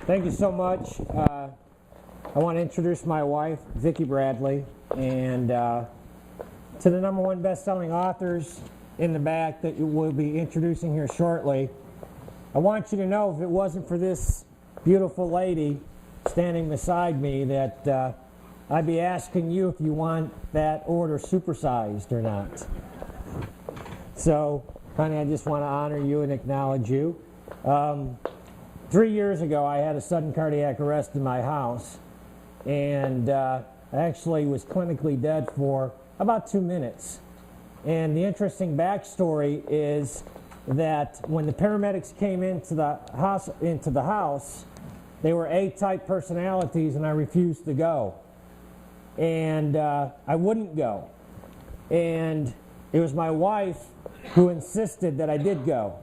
Thank you so much. I want to introduce my wife, Vicki Bradley, and to the #1 best-selling authors in the back that we'll be introducing here shortly. I want you to know, if it wasn't for this beautiful lady standing beside me, that I'd be asking you if you want that order supersized or not. So, honey, I just want to honor you and acknowledge you. 3 years ago, I had a sudden cardiac arrest in my house, and I actually was clinically dead for about 2 minutes. And the interesting backstory is that when the paramedics came into the house, they were A-type personalities, and I refused to go. And I wouldn't go. And it was my wife who insisted that I did go.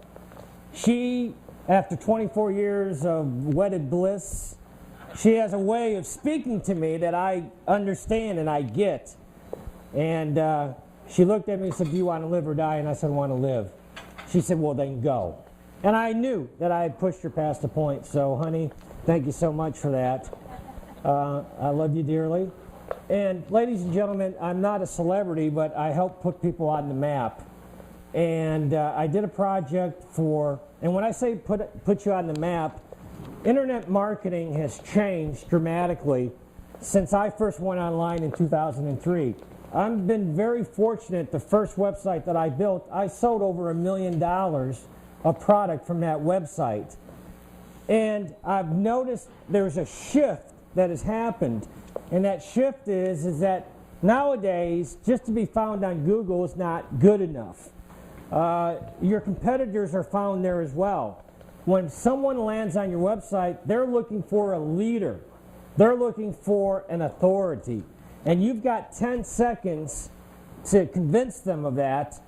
She, after 24 years of wedded bliss, she has a way of speaking to me that I understand and I get. And she looked at me and said, "Do you want to live or die?" And I said, "I want to live." She said, "Well, then go." And I knew that I had pushed her past the point. So, honey, thank you so much for that. I love you dearly. And ladies and gentlemen, I'm not a celebrity, but I help put people on the map. And I did a project for, and when I say put you on the map, internet marketing has changed dramatically since I first went online in 2003. I've been very fortunate. The first website that I built, I sold over $1 million of product from that website. And I've noticed there's a shift that has happened. And that shift is that nowadays, just to be found on Google is not good enough. Your competitors are found there as well. When someone lands on your website, they're looking for a leader. They're looking for an authority. And you've got 10 seconds to convince them of that,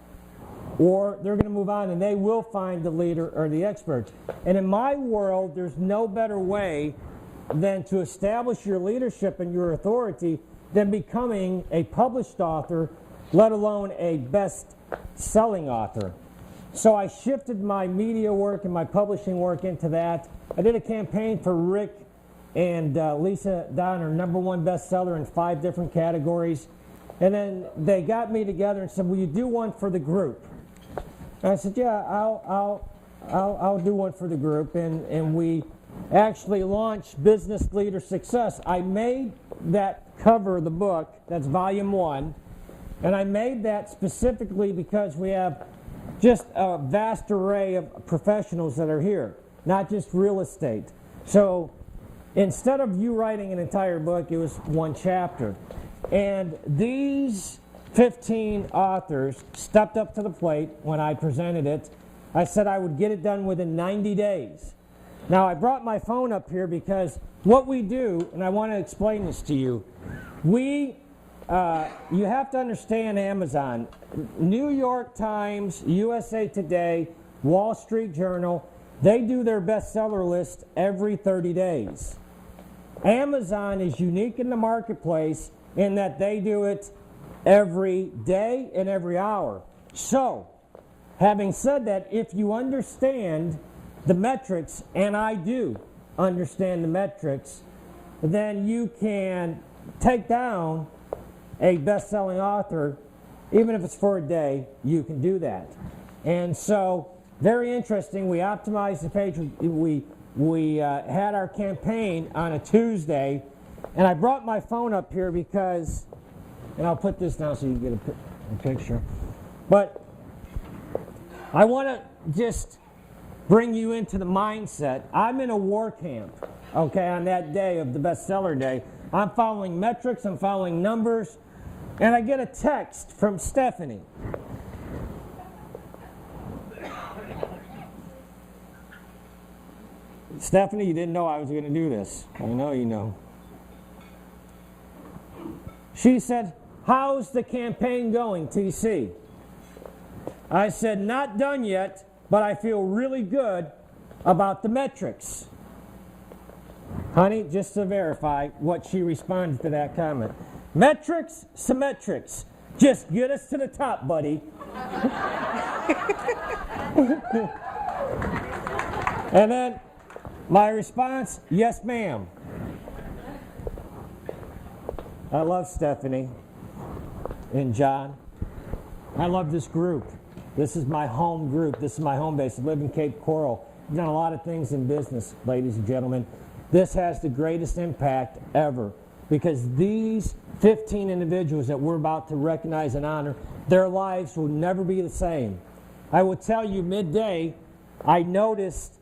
or they're going to move on and they will find the leader or the expert. And in my world, there's no better way than to establish your leadership and your authority than becoming a published author, let alone a best-selling author. So I shifted my media work and my publishing work into that. I did a campaign for Rick and Lisa Donner, #1 bestseller in 5 different categories. And then they got me together and said, "Will you do one for the group?" And I said, "Yeah, I'll do one for the group." And we actually launched Business Leader Success. I made that cover of the book, that's volume 1, and I made that specifically because we have just a vast array of professionals that are here, not just real estate. So instead of you writing an entire book, it was 1 chapter. And these 15 authors stepped up to the plate when I presented it. I said I would get it done within 90 days. Now, I brought my phone up here because what we do, and I want to explain this to you, you have to understand Amazon. New York Times, USA Today, Wall Street Journal, they do their bestseller list every 30 days. Amazon is unique in the marketplace in that they do it every day and every hour. So, having said that, if you understand the metrics, and I do understand the metrics, then you can take down a best-selling author. Even if it's for a day, you can do that. And so, very interesting, we optimized the page. We had our campaign on a Tuesday, and I brought my phone up here because, and I'll put this down so you can get a picture, but I want to just bring you into the mindset. I'm in a war camp, okay, on that day of the bestseller day. I'm following metrics, I'm following numbers, and I get a text from Stephanie. Stephanie, you didn't know I was going to do this. I know you know. She said, "How's the campaign going, TC?" I said, "Not done yet, but I feel really good about the metrics." Honey, just to verify what she responded to that comment. "Metrics, symmetrics. Just get us to the top, buddy." And then My response, yes, ma'am. I love Stephanie and John. I love this group. This is my home group. This is my home base. I live in Cape Coral. I've done a lot of things in business, ladies and gentlemen. This has the greatest impact ever because these 15 individuals that we're about to recognize and honor, their lives will never be the same. I will tell you, midday, I noticed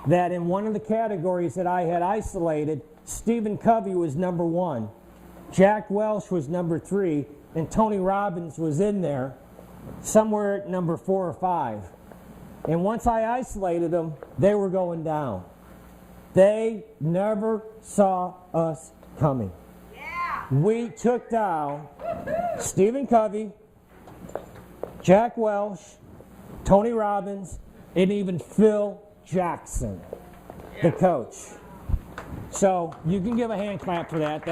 that in one of the categories that I had isolated, Stephen Covey was number 1, Jack Welch was number 3, and Tony Robbins was in there, somewhere at number 4 or 5. And once I isolated them, they were going down. They never saw us coming. Yeah. We took down Stephen Covey, Jack Welch, Tony Robbins, and even Phil Jackson, the coach. So you can give a hand clap for that.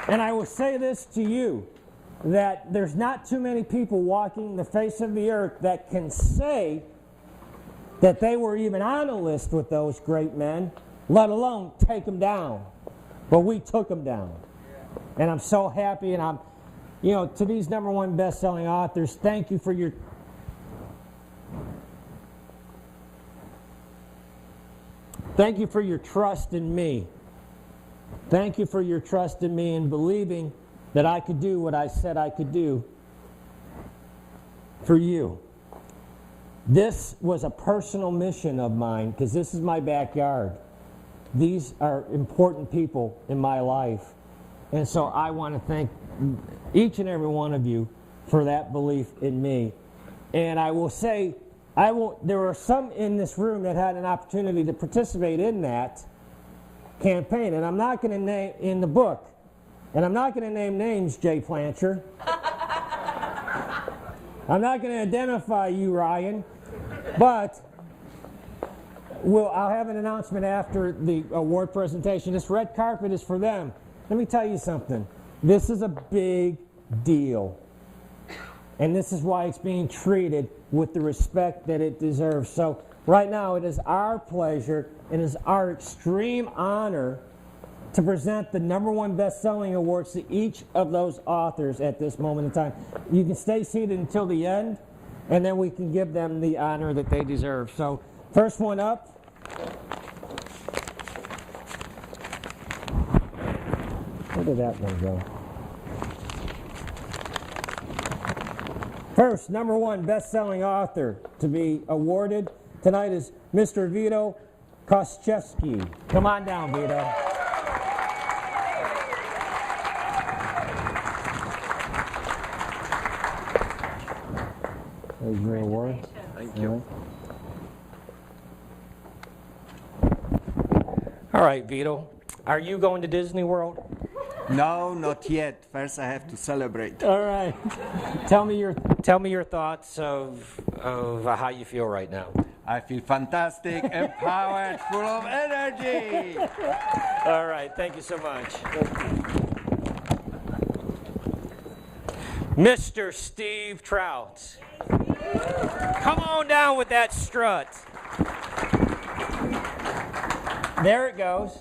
And I will say this to you, that there's not too many people walking the face of the earth that can say that they were even on a list with those great men, let alone take them down. But we took them down. And I'm so happy, and I'm, to these #1 best-selling authors, thank you for your trust in me. Thank you for your trust in me and believing that I could do what I said I could do for you. This was a personal mission of mine because this is my backyard. These are important people in my life. And so I want to thank each and every one of you for that belief in me. And I will say, there were some in this room that had an opportunity to participate in that campaign. And I'm not going to name in the book, and I'm not going to name names, Jay Plancher. I'm not going to identify you, Ryan, but I'll have an announcement after the award presentation. This red carpet is for them. Let me tell you something. This is a big deal. And this is why it's being treated with the respect that it deserves. So right now it is our pleasure, it is our extreme honor to present the #1 best-selling awards to each of those authors at this moment in time. You can stay seated until the end, and then we can give them the honor that they deserve. So first one up. Where did that one go? First, #1 best-selling author to be awarded tonight is Mr. Vito Koschewski. Come on down, Vito. There's your award. Thank you. All right, Vito. Are you going to Disney World? No, not yet. First, I have to celebrate. All right. Tell me your thoughts of how you feel right now. I feel fantastic, empowered, full of energy. All right. Thank you so much. Mr. Steve Trout. Come on down with that strut. There it goes.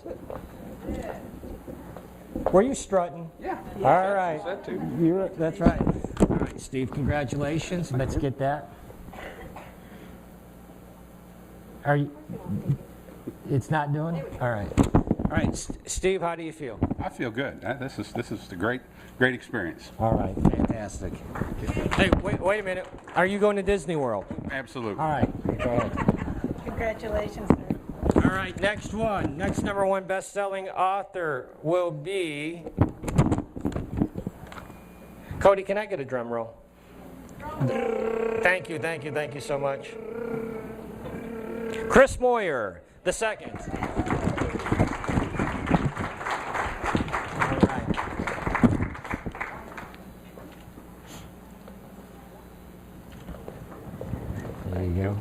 Were you strutting? Yeah. All right. That too. That's right. All right, Steve, congratulations. Let's get that. Are you? It's not doing it? All right. All right, Steve, how do you feel? I feel good. This is a great experience. All right, fantastic. Hey, wait a minute. Are you going to Disney World? Absolutely. All right, go ahead. Congratulations, sir. All right, next one. Next #1 best-selling author will be... Cody, can I get a drum roll? Thank you so much. Chris Moyer, the second. All right. There you go.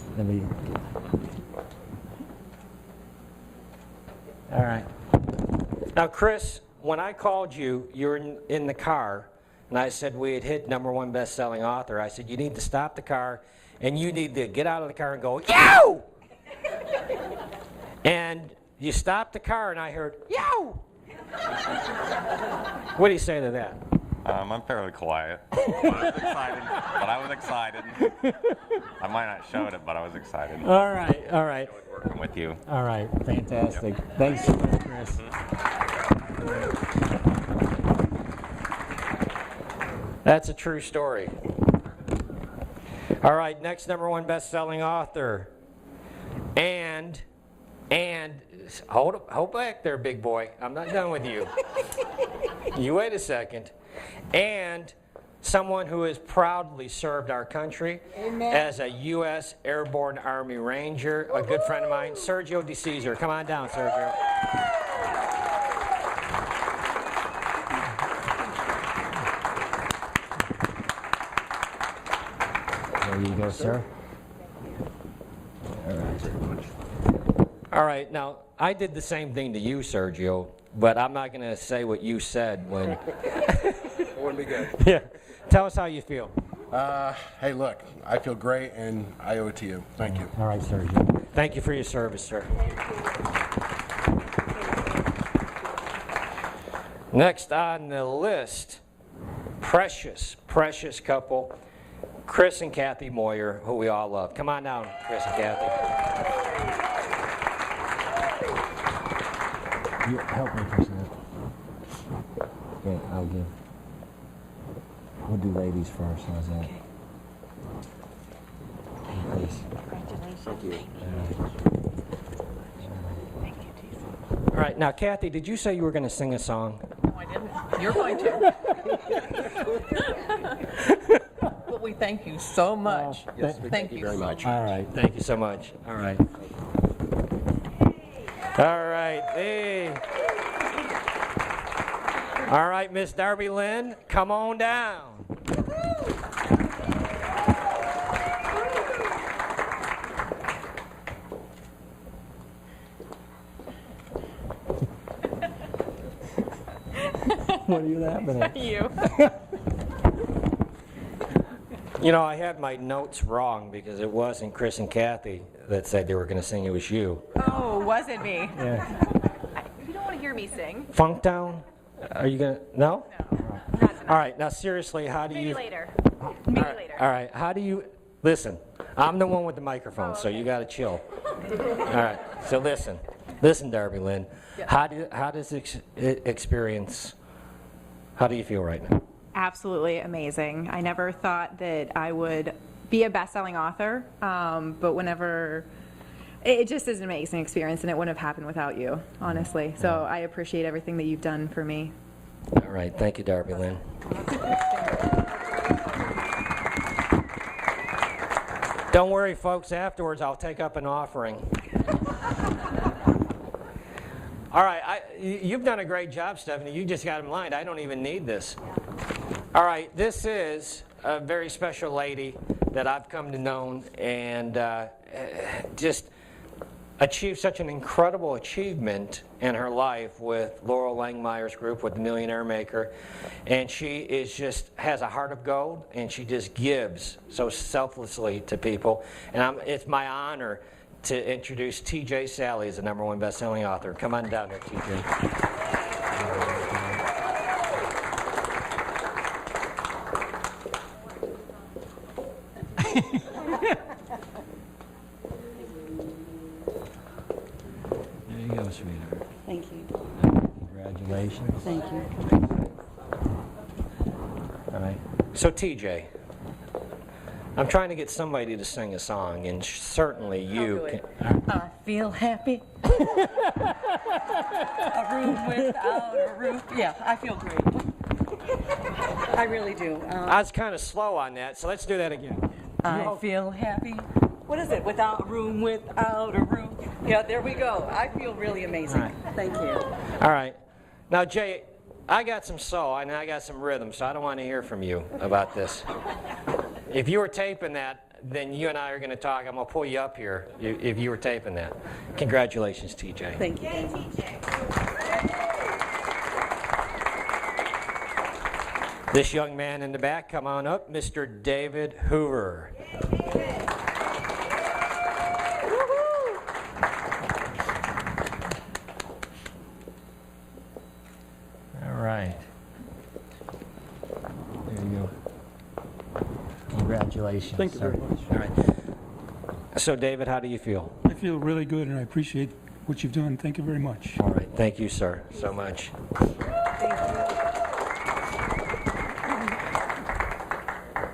All right. Now, Chris, when I called you, you were in the car, and I said we had hit #1 best-selling author. I said, you need to stop the car, and you need to get out of the car and go, yow! And you stopped the car, and I heard, yow! What do you say to that? I'm fairly quiet. I was excited. I might not show it, but I was excited. All right, all right. Enjoyed working with you. All right, fantastic. Thanks so much, Chris. That's a true story. All right, next #1 best-selling author. And hold back there, big boy. I'm not done with you. You wait a second. And someone who has proudly served our country as a U.S. Airborne Army Ranger, a good friend of mine, Sergio DeCesar. Come on down, Sergio. There you go, sir. All right. All right, now, I did the same thing to you, Sergio, but I'm not going to say what you said when... It wouldn't be good. Yeah. Tell us how you feel. Hey, look, I feel great, and I owe it to you. Thank you. All right, Sergio. Thank you for your service, sir. Next on the list, precious, precious couple, Chris and Kathy Moyer, who we all love. Come on down, Chris and Kathy. You help me, Chris. Yeah, I'll give. We'll do ladies first. How's that? Okay. Congratulations. Thank you. All right, now, Kathy, did you say you were going to sing a song? No, I didn't. You're going to. But we thank you so much. Yes, Thank you very much. All right, thank you so much. All right. All right, hey. All right, Miss Darby Lynn, come on down. What are you laughing at? You. You know, I had my notes wrong because it wasn't Chris and Kathy that said they were going to sing. It was you. Oh, was it me? Yeah. You don't want to hear me sing. Funktown? Are you going to? No? No, not tonight. All right, now seriously, how do Maybe you? later. Maybe later. All right, how do you? Listen, I'm the one with the microphone, so you got to chill. All right, so listen, Darby Lynn. How does this experience? How do you feel right now? Absolutely amazing. I never thought that I would be a best-selling author, but whenever it just is an amazing experience, and it wouldn't have happened without you, honestly. So I appreciate everything that you've done for me. All right, thank you, Darby Lynn. Don't worry, folks. Afterwards, I'll take up an offering. All right, you've done a great job, Stephanie. You just got them lined. I don't even need this. All right, this is a very special lady that I've come to know and just achieved such an incredible achievement in her life with Laurel Langmeyer's group, with the Millionaire Maker. And she is has a heart of gold, and she just gives so selflessly to people. And it's my honor to introduce T.J. Sally as the #1 best-selling author. Come on down here, T.J. There you go, sweetheart. Thank you. Congratulations. Thank you. All right. So, TJ, I'm trying to get somebody to sing a song, and certainly you can. I feel happy. A room without a roof. Yeah, I feel great. I really do. I was kind of slow on that, so let's do that again. I feel happy. What is it? Without a room without a roof. Yeah, there we go. I feel really amazing. All right. Thank you. All right. Now, Jay, I got some soul and I got some rhythm, so I don't want to hear from you about this. If you were taping that, then you and I are going to talk. I'm going to pull you up here if you were taping that. Congratulations, TJ. Thank you. This young man in the back, come on up, Mr. David Hoover. All right. There you go. Congratulations. Thank you sir. very much. All right. So, David, how do you feel? I feel really good, and I appreciate what you've done. Thank you very much. All right. Thank you, sir, so much.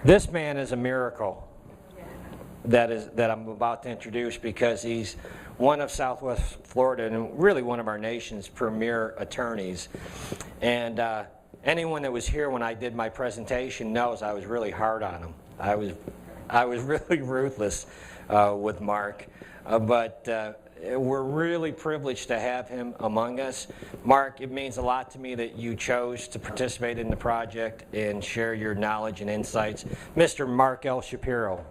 This man is a miracle that I'm about to introduce, because he's one of Southwest Florida and really one of our nation's premier attorneys. And anyone that was here when I did my presentation knows I was really hard on him. I was really ruthless with Mark, but we're really privileged to have him among us. Mark, it means a lot to me that you chose to participate in the project and share your knowledge and insights. Mr. Mark L. Shapiro.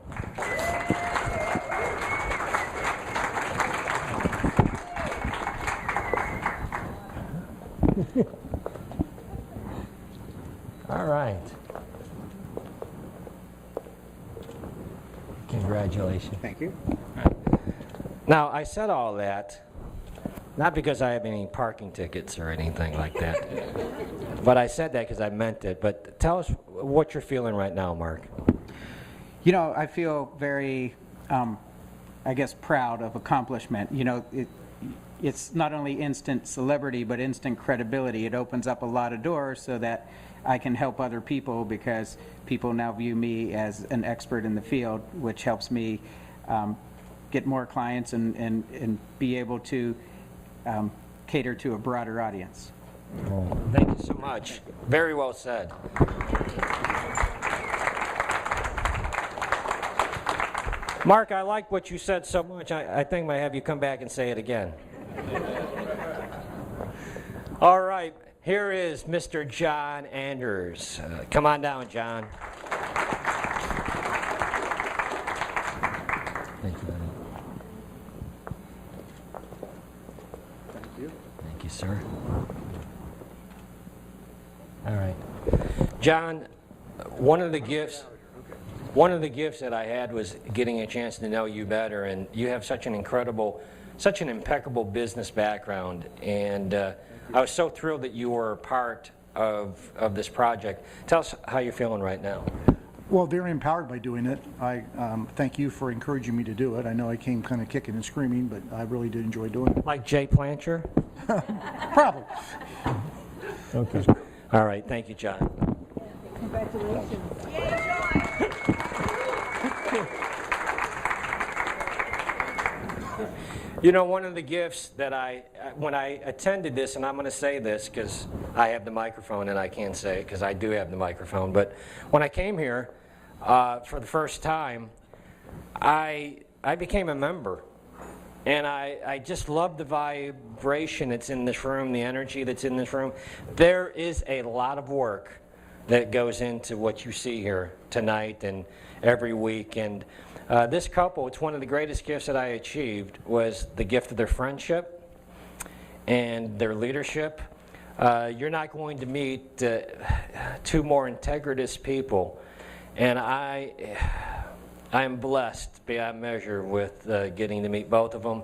All right. Congratulations. Thank you. Now, I said all that, not because I have any parking tickets or anything like that, but I said that because I meant it. But tell us what you're feeling right now, Mark. You know, I feel very, I guess, proud of accomplishment. You know, it's not only instant celebrity, but instant credibility. It opens up a lot of doors so that I can help other people, because people now view me as an expert in the field, which helps me get more clients and be able to cater to a broader audience. Thank you so much. Very well said. Mark, I like what you said so much, I think I might have you come back and say it again. All right, here is Mr. John Anders. Come on down, John. Thank you, buddy. Thank you, sir. All right. John, one of the gifts that I had was getting a chance to know you better, and you have such an impeccable business background, and I was so thrilled that you were a part of this project. Tell us how you're feeling right now. Well, very empowered by doing it. I thank you for encouraging me to do it. I know I came kind of kicking and screaming, but I really did enjoy doing it. Like Jay Plancher? Probably. Okay. All right. Thank you, John. Congratulations. You know, one of the gifts that when I attended this, and I'm going to say this because I have the microphone and I can't say it because I do have the microphone, but when I came here for the first time, I became a member. And I just love the vibration that's in this room, the energy that's in this room. There is a lot of work that goes into what you see here tonight and every week. And this couple, it's one of the greatest gifts that I achieved, was the gift of their friendship and their leadership. You're not going to meet two more integritous people. And I am blessed beyond measure with getting to meet both of them,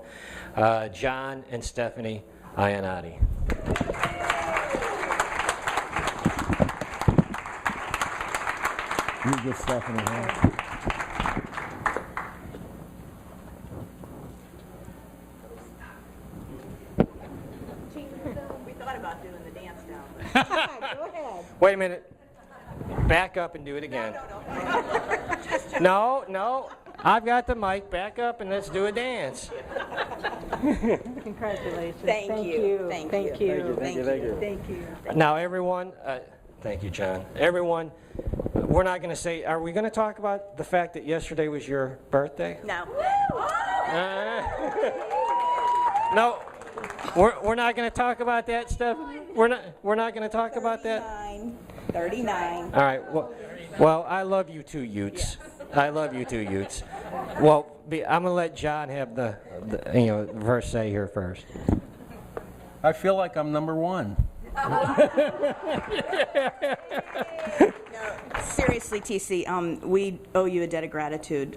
John and Stephanie Iannotti. You give Stephanie a hand. We thought about doing the dance now. Go ahead. Wait a minute. Back up and do it again. No. I've got the mic. Back up and let's do a dance. Congratulations. Thank you. Thank you. Now, everyone, thank you, John. Everyone, we're not going to say, are we going to talk about the fact that yesterday was your birthday? No. No, we're not going to talk about that stuff. We're not going to talk about that. 39. All right. Well, I love you too, Utes. I love you too, Utes. Well, I'm gonna let John have the first say here first. I feel like I'm number one. Seriously, TC, we owe you a debt of gratitude.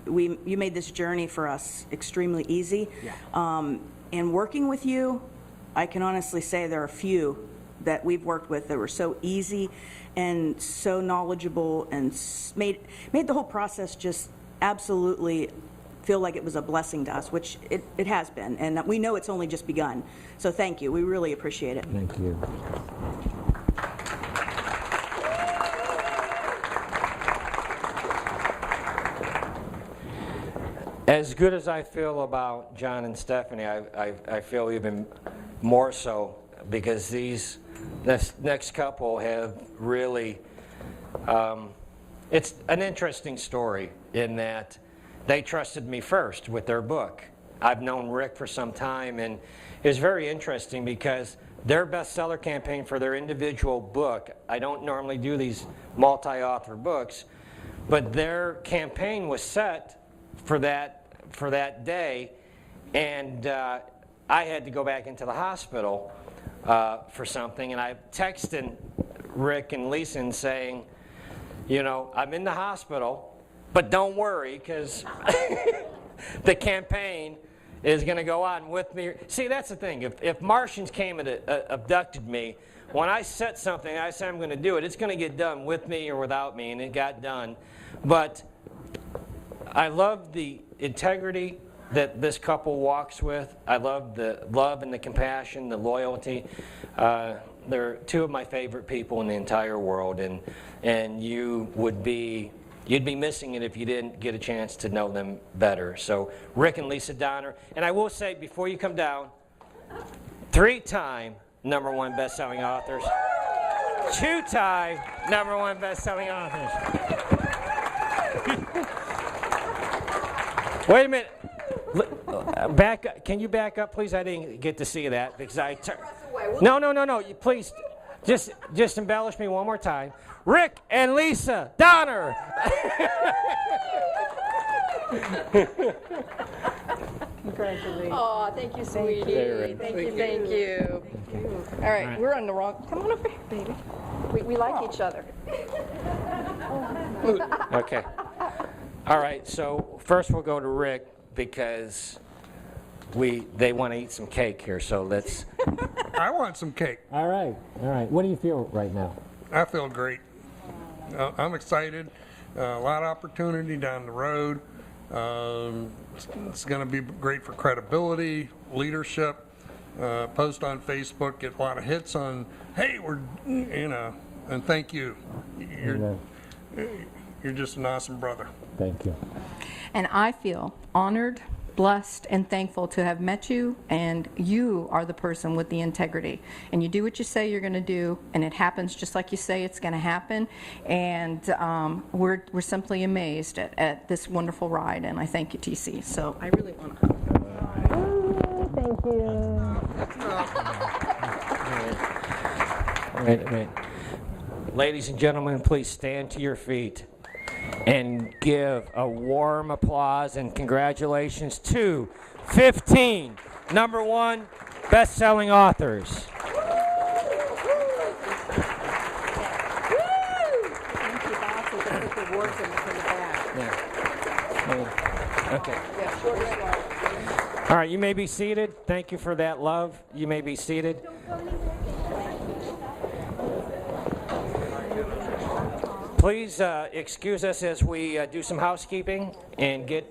You made this journey for us extremely easy. And working with you, I can honestly say there are few that we've worked with that were so easy and so knowledgeable and made the whole process just absolutely feel like it was a blessing to us, which it has been. And we know it's only just begun. So thank you. We really appreciate it. Thank you. As good as I feel about John and Stephanie, I feel even more so because this next couple have really, it's an interesting story in that they trusted me first with their book. I've known Rick for some time, and it's very interesting because their bestseller campaign for their individual book, I don't normally do these multi-author books, but their campaign was set for that day, and I had to go back into the hospital for something, and I texted Rick and Lisa and saying, you know, I'm in the hospital, but don't worry, because the campaign is going to go on with me. See, that's the thing. If Martians came and abducted me, when I set something, I say I'm going to do it, it's going to get done with me or without me, and it got done. But I love the integrity that this couple walks with. I love the love and the compassion, the loyalty. They're two of my favorite people in the entire world, and you'd be missing it if you didn't get a chance to know them better. So Rick and Lisa Donner, and I will say before you come down, 3-time #1 best-selling authors, 2-time #1 best-selling authors. Wait a minute. Back up. Can you back up, please? I didn't get to see that because I No. You please just embellish me one more time. Rick and Lisa Donner. Congratulations. Oh, thank you, sweetie. Thank you. All right, we're on the wrong. Come on up here, baby. We like each other. Okay. All right, so first we'll go to Rick because they want to eat some cake here, so let's... I want some cake. All right. What do you feel right now? I feel great. I'm excited. A lot of opportunity down the road. It's going to be great for credibility, leadership. Post on Facebook, get a lot of hits on, hey, and thank you. You're just an awesome brother. Thank you. And I feel honored, blessed, and thankful to have met you, and you are the person with the integrity. And you do what you say you're going to do, and it happens just like you say it's going to happen. And we're simply amazed at this wonderful ride, and I thank you, TC. So I really want to. Thank you. Right. Ladies and gentlemen, please stand to your feet and give a warm applause and congratulations to 15 #1 best-selling authors. Okay. All right, you may be seated. Thank you for that love. You may be seated. Please excuse us as we do some housekeeping and get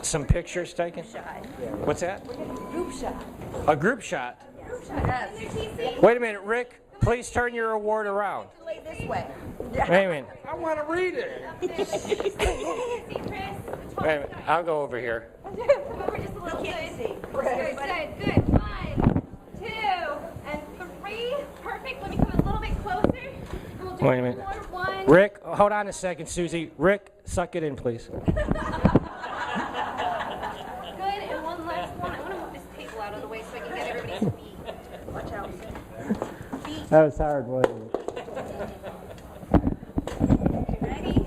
some pictures taken. What's that? Group shot. A group shot? Wait a minute, Rick. Please turn your award around. This way. Wait a minute. I want to read it. Wait a minute. I'll go over here. Good. 1, 2, and 3. Perfect. Let me come a little bit closer. We'll do Wait a minute. One. Rick, hold on a second, Susie. Rick, suck it in, please. Good. And one last one. I want to move this table out of the way so I can get everybody's feet. Watch out. Feet. That was hard, wasn't it? Ready?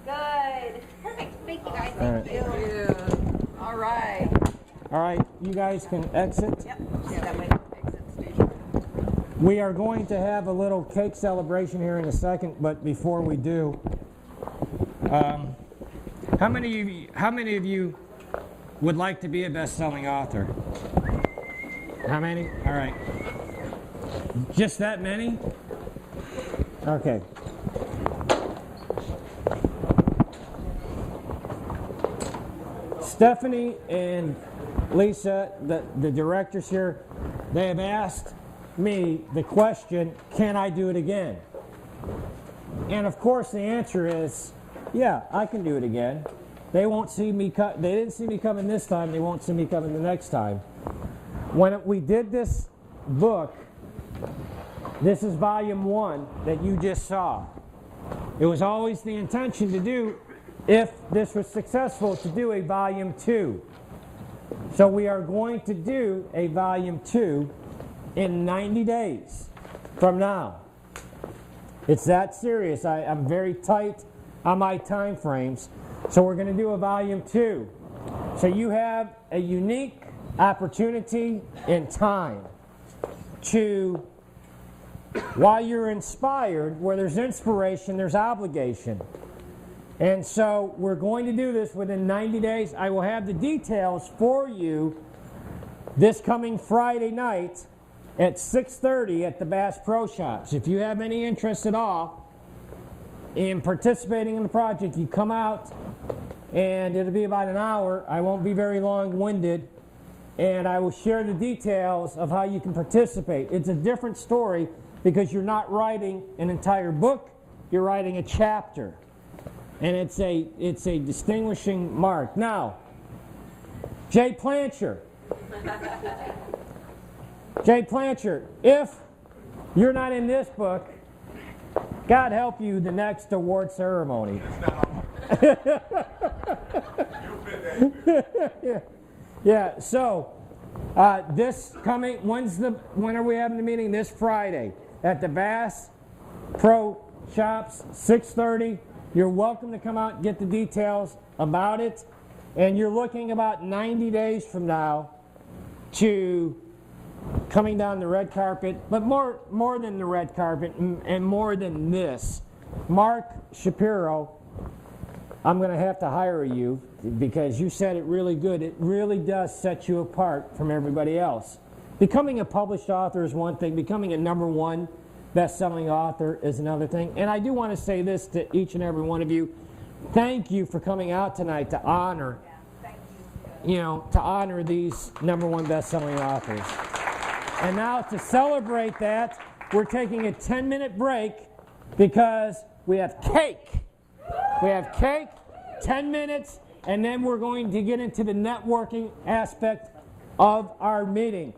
Good. Perfect. Thank you, guys. Thank you. All right. All right, you guys can exit. Yep. Yeah, that way. Exit station. We are going to have a little cake celebration here in a second, but before we do, how many of you would like to be a best-selling author? How many? All right. Just that many? Okay. Stephanie and Lisa, the directors here, they have asked me the question, can I do it again? And of course the answer is, yeah, I can do it again. They won't see me they didn't see me coming this time, they won't see me coming the next time. When we did this book, this is volume 1 that you just saw. It was always the intention to do, if this was successful, to do a volume 2. So we are going to do a volume 2 in 90 days from now. It's that serious. I'm very tight on my time frames. So we're going to do a volume 2. So you have a unique opportunity in time to, while you're inspired, where there's inspiration, there's obligation. And so we're going to do this within 90 days. I will have the details for you this coming Friday night at 6:30 at the Bass Pro Shops. If you have any interest at all in participating in the project, you come out and it'll be about an hour. I won't be very long-winded, and I will share the details of how you can participate. It's a different story because you're not writing an entire book, you're writing a chapter. And it's a distinguishing mark. Now, Jay Plancher. Jay Plancher, if you're not in this book, God help you the next award ceremony. Yeah, so this coming, when are we having the meeting? This Friday at the Bass Pro Shops, 6:30. You're welcome to come out and get the details about it. And you're looking about 90 days from now to coming down the red carpet, but more than the red carpet and more than this. Mark Shapiro, I'm going to have to hire you because you said it really good. It really does set you apart from everybody else. Becoming a published author is one thing. Becoming a #1 best-selling author is another thing. And I do want to say this to each and every one of you. Thank you for coming out tonight to honor, to honor these #1 best-selling authors. And now to celebrate that, we're taking a 10-minute break because we have cake. We have cake, 10 minutes, and then we're going to get into the networking aspect of our meeting.